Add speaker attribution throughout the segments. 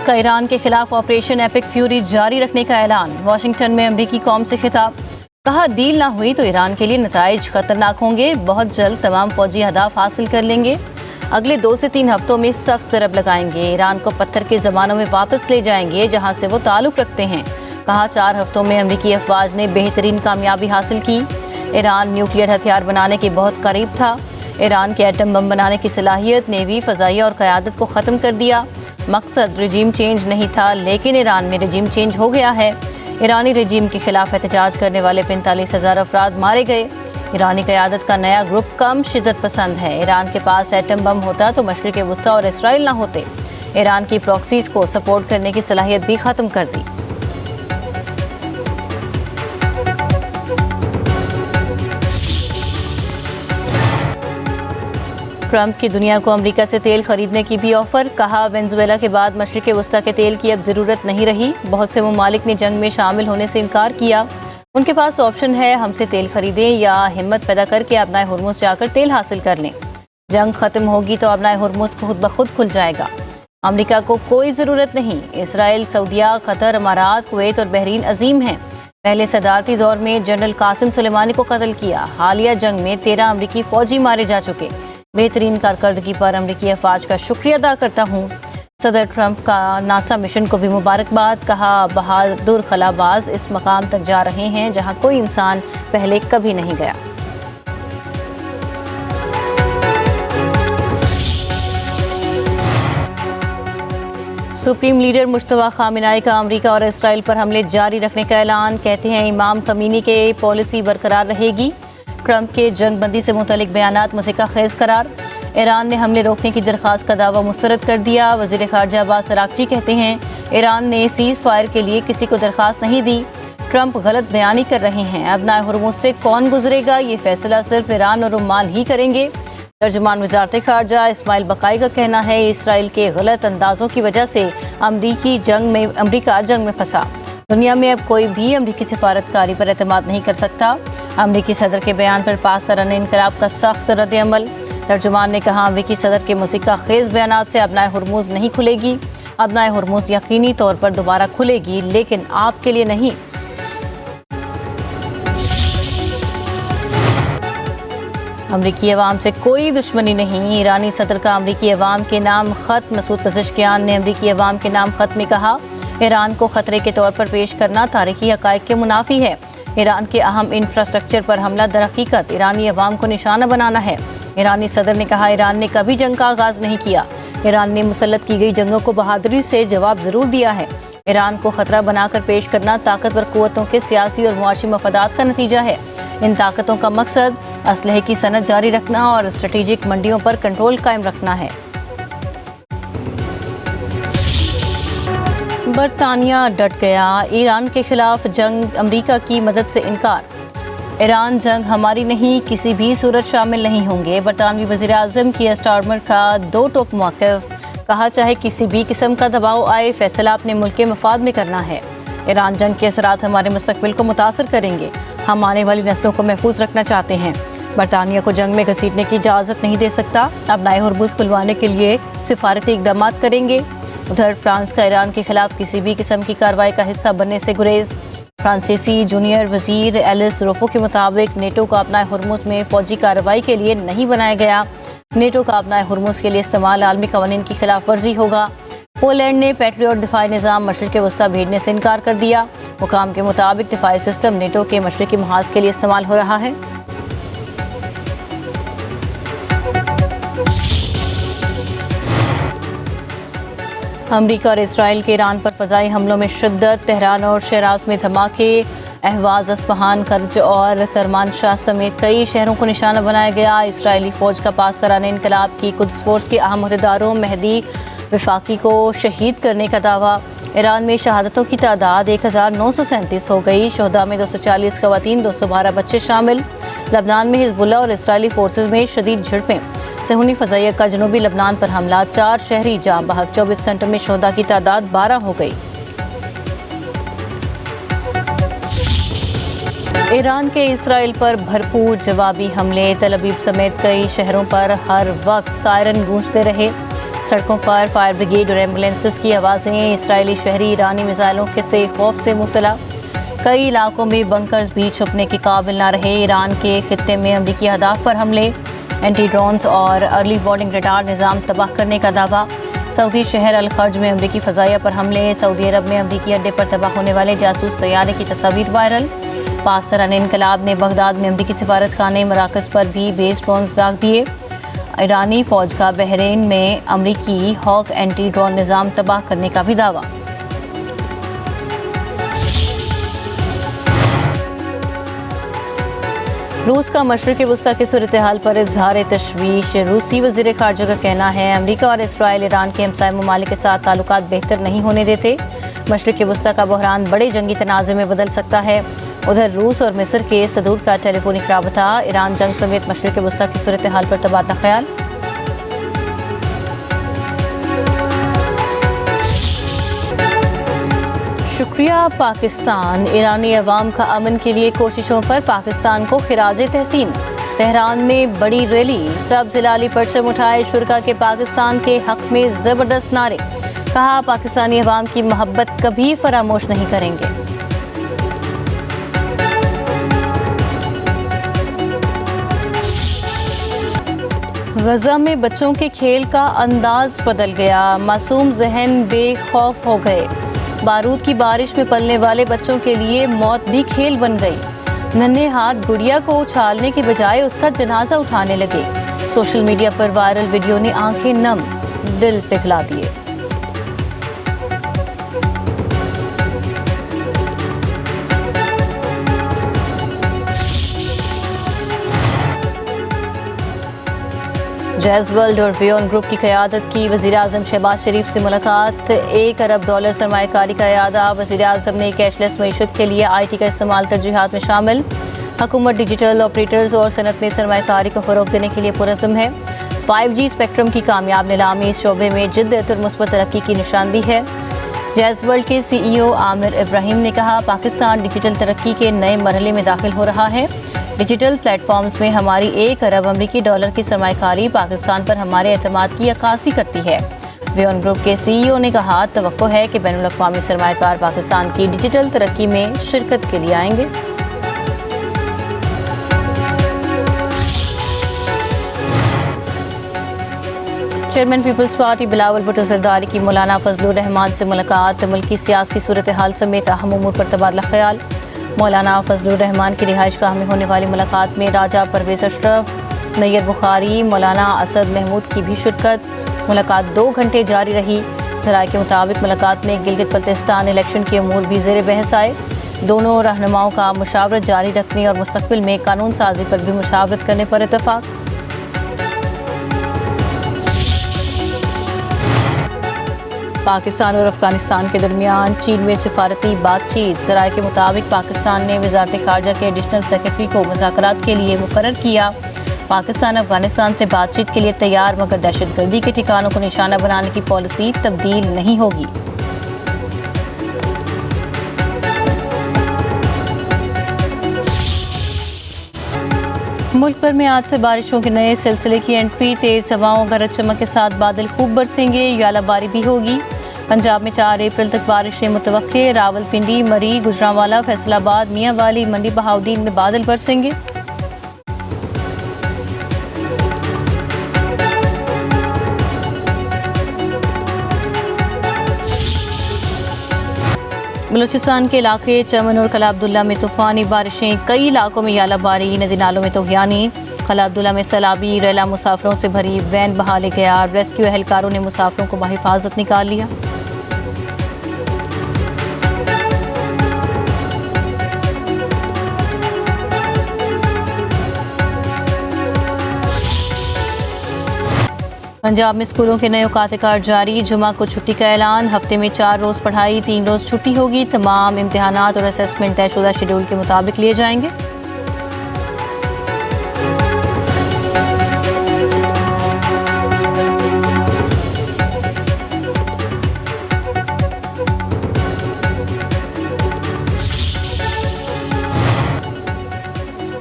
Speaker 1: का ईरान के खिलाफ ऑपरेशन एपिक फ्यूरी जारी रखने का ऐलान। वाशिंगटन में अमरीकी कौम से खिताब। कहा, डील ना हुई तो ईरान के लिए नताइज खतरनाक होंगे। बहुत जल्द तमाम फौजी अहदाफ हासिल कर लेंगे। अगले 2 से 3 हफ्तों में सख्त ज़रब लगाएंगे। ईरान को पत्थर के ज़मानों में वापस ले जाएंगे जहां से वो ताल्लुक़ रखते हैं। कहा, 4 हफ्तों में अमरीकी अफवाज ने बेहतरीन कामयाबी हासिल की। ईरान न्यूक्लियर हथियार बनाने के बहुत करीब था। ईरान के एटम बम बनाने की सलाहियत, नेवी, फ़ज़ाइया और क़यादत को ख़त्म कर दिया। मकसद रजीम चेंज नहीं था, लेकिन ईरान में रजीम चेंज हो गया है। ईरानी रजीम के खिलाफ एहतजाज करने वाले 45,000 अफराद मारे गए। ईरानी क़यादत का नया ग्रुप कम शिद्दत पसंद है। ईरान के पास एटम बम होता तो मशरिक़ वस्ता और इसराइल ना होते। ईरान की प्रॉक्सीज़ को सपोर्ट करने की सलाहियत भी ख़त्म कर दी। ट्रंप की दुनिया को अमेरिका से तेल खरीदने की भी ऑफर। कहा, वेनेजुएला के बाद मशरिक़ वस्ता के तेल की अब ज़रूरत नहीं रही। बहुत से ममालिक ने जंग में शामिल होने से इनकार किया। उनके पास ऑप्शन है, हमसे तेल खरीदें या हिम्मत पैदा करके अपना हुर्मुज़ जाकर तेल हासिल कर लें। जंग ख़त्म होगी तो अपना हुर्मुज़ खुद ब खुद खुल जाएगा। अमेरिका को कोई ज़रूरत नहीं। इसराइल, सऊदीया, कतर, अमारात, कुवैत और बहरीन अजीम हैं। पहले सदारती दौर में जनरल कासिम सुलेमानी को कत्ल किया। हालिया जंग में 13 अमरीकी फ़ौजी मारे जा चुके। बेहतरीन कारकर्दगी पर अमरीकी अफवाज का शुक्रिया अदा करता हूँ। सदर ट्रंप का नासा मिशन को भी मुबारकबाद। कहा, बहादुर खलाबाज इस मकाम तक जा रहे हैं जहाँ कोई इंसान पहले कभी नहीं गया। सुप्रीम लीडर मुश्तबा खामिनाई का अमेरिका और इसराइल पर हमले जारी रखने का ऐलान। कहते हैं, इमाम खमीनी के पॉलिसी बरकरार रहेगी। ट्रंप के जंगबंदी से मुतल्लिक बयानात मुज़क्का खेज़ करार। ईरान ने हमले रोकने की दरख्वास्त का दावा मुस्तरद कर दिया। वज़ीर ख़ारजा अब्बास अराग़ची कहते हैं, ईरान ने सीज़ फायर के लिए किसी को दरख्वास्त नहीं दी। ट्रंप गलत बयानी कर रहे हैं। अपना हुर्मुज़ से कौन गुजरेगा, ये फैसला सिर्फ ईरान और ओमान ही करेंगे। तर्जुमान वज़ारत ख़ारजा इस्माइल बकाई का कहना है, इसराइल के गलत अंदाज़ों की वजह से अमरीका जंग में फंसा। दुनिया में अब कोई भी अमरीकी सिफारतकारी पर एतमाद नहीं कर सकता। अमरीकी सदर के बयान पर पाकिस्तान इनकलाब का सख्त रद्द अमल। तर्जुमान ने कहा, अमरीकी सदर के मुज़क्का खेज़ बयानात से अपना हुर्मुज़ नहीं खुलेगी। अपना हुर्मुज़ यकीनी तौर पर दोबारा खुलेगी, लेकिन आपके लिए नहीं। अमरीकी अवाम से कोई दुश्मनी नहीं। ईरानी सदर का अमरीकी अवाम के नाम ख़त। मसूद पज़ेश्कियान ने अमरीकी अवाम के नाम ख़त में कहा, ईरान को ख़तरे के तौर पर पेश करना तारीख़ी हक़ाइक़ के मुनाफी है। ईरान के अहम इंफ्रास्ट्रक्चर पर हमला दरहकीकत ईरानी अवाम को निशाना बनाना है। ईरानी सदर ने कहा, ईरान ने कभी जंग का आगाज़ नहीं किया। ईरान ने मुसल्लत की गई जंगों को बहादुरी से जवाब ज़रूर दिया है। ईरान को ख़तरा बनाकर पेश करना ताकतवर क़ुव्वतों के सियासी और मुआशी मफादात का नतीजा है। इन ताकतों का मकसद असलहे की सनत जारी रखना और स्ट्रेटेजिक मंडियों पर कंट्रोल कायम रखना है। बरतानिया डट गया। ईरान के खिलाफ जंग, अमरीका की मदद से इनकार। ईरान जंग हमारी नहीं, किसी भी सूरत शामिल नहीं होंगे। बरतानवी वज़ीर आज़म कीयर स्टारमर का 2 टोक मौक़िफ़। कहा, चाहे किसी भी किस्म का दबाव आए, फैसला अपने मुल्क के मफाद में करना है। ईरान जंग के असरात हमारे मुस्तकबिल को मुतासर करेंगे। हम आने वाली नस्लों को महफूज रखना चाहते हैं। बरतानिया को जंग में घसीटने की इजाज़त नहीं दे सकता। अब नए हुर्मुज़ खुलवाने के लिए सिफारती इक़दाम करेंगे। उधर फ्रांस का ईरान के खिलाफ किसी भी किस्म की कार्रवाई का हिस्सा बनने से गुरेज। फ्रांसीसी जूनियर वज़ीर एलिस रोफो के मुताबिक, नेटो का अपना हुर्मुज़ में फ़ौजी कार्रवाई के लिए नहीं बनाया गया। नेटो का अपना हुर्मुज़ के लिए इस्तेमाल आलमी क़वानीन की खिलाफ वर्जी होगा। पोलैंड ने पैट्रियट दिफाई निज़ाम मशरिक़ वस्ता भेजने से इनकार कर दिया। हुकाम के मुताबिक दिफाई सिस्टम नेटो के मशरिक़ी महाज के लिए इस्तेमाल हो रहा है। अमरीका और इसराइल के ईरान पर फ़ज़ाई हमलों में शिद्दत। तेहरान और शिराज में धमाके। अहवाज़, अस्फ़हान, कर्ज और करमानशाह समेत कई शहरों को निशाना बनाया गया। इसराइली फ़ौज का पाकिस्तान इनकलाब की कुद्स फ़ोर्स के अहम अहदेदारों मेहदी विफाकी को शहीद करने का दावा। ईरान में शहादतों की तादाद 1937 हो गई। शहदा में 240 ख़वातीन, 212 बच्चे शामिल। लबनान में हिज़्बुल्लाह और इसराइली फ़ोर्सेज़ में शदीद झड़पें। सहूनी फ़ज़ाइया का जनूबी लबनान पर हमला, 4 शहरी जाँ बहक। 24 घंटों में शहदा की तादाद 12 हो गई। ईरान के इसराइल पर भरपूर जवाबी हमले। तल अवीव समेत कई शहरों पर हर वक्त सायरन गूंजते रहे। सड़कों पर फायर ब्रिगेड और एम्बुलेंसेस की आवाज़ें। इसराइली शहरी ईरानी मिसाइलों से खौफ से मुब्तला। कई इलाकों में बंकर्स भी छुपने के काबिल ना रहे। ईरान के खित्ते में अमरीकी अहदाफ पर हमले। एंटी ड्रोन्स और अर्ली वार्निंग रडार निज़ाम तबाह करने का दावा। सऊदी शहर अल खर्ज में अमरीकी फ़ज़ाइया पर हमले। सऊदी अरब में अमरीकी अड्डे पर तबाह होने वाले जासूस तैयारे की तस्वीर वायरल। पासरान इनकलाब ने बगदाद में अमरीकी सिफारत खाने मराकज़ पर भी बेस ड्रोन्स दाग दिए। ईरानी फ़ौज का बहरीन में अमरीकी हॉक एंटी ड्रोन निज़ाम तबाह करने का भी दावा। रूस का मशरिक़ वस्ता की सूरत हाल पर इज़हार तशवीश। रूसी वज़ीर ख़ारजा का कहना है अमरीका और इसराइल ईरान के हमसाय ममालिक के साथ ताल्लुकात बेहतर नहीं होने देते। मशरिक़ वस्ता का बहरान बड़े जंगी तनाज़े में बदल सकता है। उधर रूस और मिस्र के सदूर का टेलीफोनिक राबता। ईरान जंग समेत मशरिक़ वस्ता की सूरत हाल पर तबादला ख्याल। शुक्रिया पाकिस्तान। ईरानी अवाम का अमन के लिए कोशिशों पर पाकिस्तान को खिराज तहसीन। तेहरान में बड़ी रैली। सब जिलाली परचम उठाए शुरका के पाकिस्तान के हक में ज़बरदस्त नारे। कहा पाकिस्तानी अवाम की मोहब्बत कभी फरामोश नहीं करेंगे। गजा में बच्चों के खेल का अंदाज बदल गया। मासूम जहन बेखौफ हो गए। बारूद की बारिश में पलने वाले बच्चों के लिए मौत भी खेल बन गई। नन्हे हाथ गुड़िया को उछालने के बजाय उसका जनाजा उठाने लगे। सोशल मीडिया पर वायरल वीडियो ने आंखें नम, दिल पिघला दिए। जैज़ वर्ल्ड और वियोन ग्रुप की क़यादत की वज़ीर आज़म शहबाज शरीफ से मुलाकात। $1 अरब सरमायाकारी का इरादा। वज़ीर आज़म ने कैशलेस मईशत के लिए IT का इस्तेमाल तरजीहात में शामिल। हुकूमत डिजिटल ऑपरेटर्स और सनत में सरमायाकारी को फ़रोग़ देने के लिए पुरज़्म है। 5G स्पेक्ट्रम की कामयाब नीलामी इस शोबे में जिद्दत और मुस्बत तरक्की की निशानदी है। जैज़ वर्ल्ड के CEO आमिर इब्राहिम ने कहा पाकिस्तान डिजिटल तरक्की के नए मरहले में दाखिल हो रहा है। डिजिटल प्लेटफॉर्म्स में हमारी $1 अरब अमरीकी की सरमायाकारी पाकिस्तान पर हमारे एतमाद की अक्कासी करती है। वियोन ग्रुप के CEO ने कहा तवक्को है कि बैनुल अक़वामी सरमायाकार पाकिस्तान की डिजिटल तरक्की में शिरकत के लिए आएंगे। Chairman people's party Bilawal Bhutto Zardari की मौलाना फजलुर रहमान से मुलाकात। मुल्की सियासी सूरत हाल समेत अहम उमूर पर तबादला ख्याल। मौलाना फजलुर रहमान की रिहाइश गाह में होने वाली मुलाकात में राजा परवेज़ अशरफ, नैयर बुखारी, मौलाना असद महमूद की भी शिरकत। मुलाकात 2 घंटे जारी रही। ज़राए के मुताबिक मुलाकात में गिलगित बल्तिस्तान इलेक्शन के अमूर भी ज़ेर बहस आए। दोनों रहनुमाओं का मुशावरत जारी रखने और मुस्तक़बिल में कानून साजी पर भी मुशावरत करने पर इत्तफ़ाक़। पाकिस्तान और अफगानिस्तान के दरमियान चीन में सिफारती बातचीत। ज़राए के मुताबिक पाकिस्तान ने वज़ारत ख़ारजा के एडिशनल सेक्रेटरी को मुज़ाकरात के लिए मुकर्रर किया। पाकिस्तान अफगानिस्तान से बातचीत के लिए तैयार, मगर दहशतगर्दी के ठिकानों को निशाना बनाने की पॉलिसी तब्दील नहीं होगी। मुल्क भर में आज से बारिशों के नए सिलसिले की एंट्री। तेज़ हवाओं, गरज चमक के साथ बादल खूब बरसेंगे। यालाबारी भी होगी। पंजाब में 4 अप्रैल तक बारिशें मुतवक्के। रावलपिंडी, मरी, गुजरांवाला, फैसलाबाद, मियांवाली, मंडी बहाउद्दीन में बादल बरसेंगे। बलूचिस्तान के इलाके चमन और कला अब्दुल्ला में तूफ़ानी बारिशें। कई इलाकों में यालाबारी, नदी नालों में तोहियानी। कला अब्दुल्ला में सैलाबी रेला मुसाफिरों से भरी वैन बहा ले गया। रेस्क्यू एहलकारों ने मुसाफिरों को बाहिफाजत निकाल लिया। पंजाब में स्कूलों के नए औकात कार जारी। जुमा को छुट्टी का ऐलान। हफ्ते में 4 रोज़ पढ़ाई, 3 रोज़ छुट्टी होगी। तमाम इम्तिहानात और असेसमेंट तयशुदा शेड्यूल के मुताबिक लिए जाएंगे।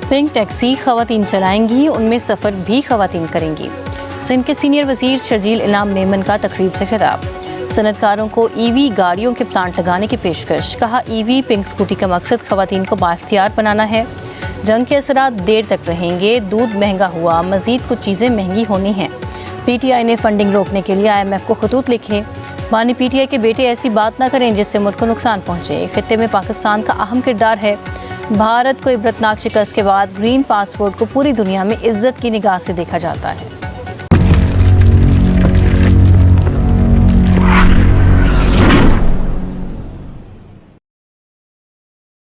Speaker 1: पिंक टैक्सी ख़वातीन चलाएंगी, उनमें सफ़र भी ख़वातीन करेंगी। सिंध के सीनियर वजीर शर्जील इनाम मेमन का तकरीब से खिताब। सनतकारों को ईवी गाड़ियों के प्लांट लगाने की पेशकश। कहा, ईवी पिंक स्कूटी का मकसद खवातीन को बाख्तियार बनाना है। जंग के असरात देर तक रहेंगे। दूध महंगा हुआ, मजीद कुछ चीज़ें महंगी होनी हैं। PTI ने फंडिंग रोकने के लिए IMF को खतूत लिखे। बानी PTI के बेटे ऐसी बात ना करें जिससे मुल्क को नुकसान पहुँचे। खित्ते में पाकिस्तान का अहम किरदार है। भारत को इबरतनाक शिकस्त के बाद ग्रीन पासपोर्ट को पूरी दुनिया में इज्जत की निगाह से देखा जाता है।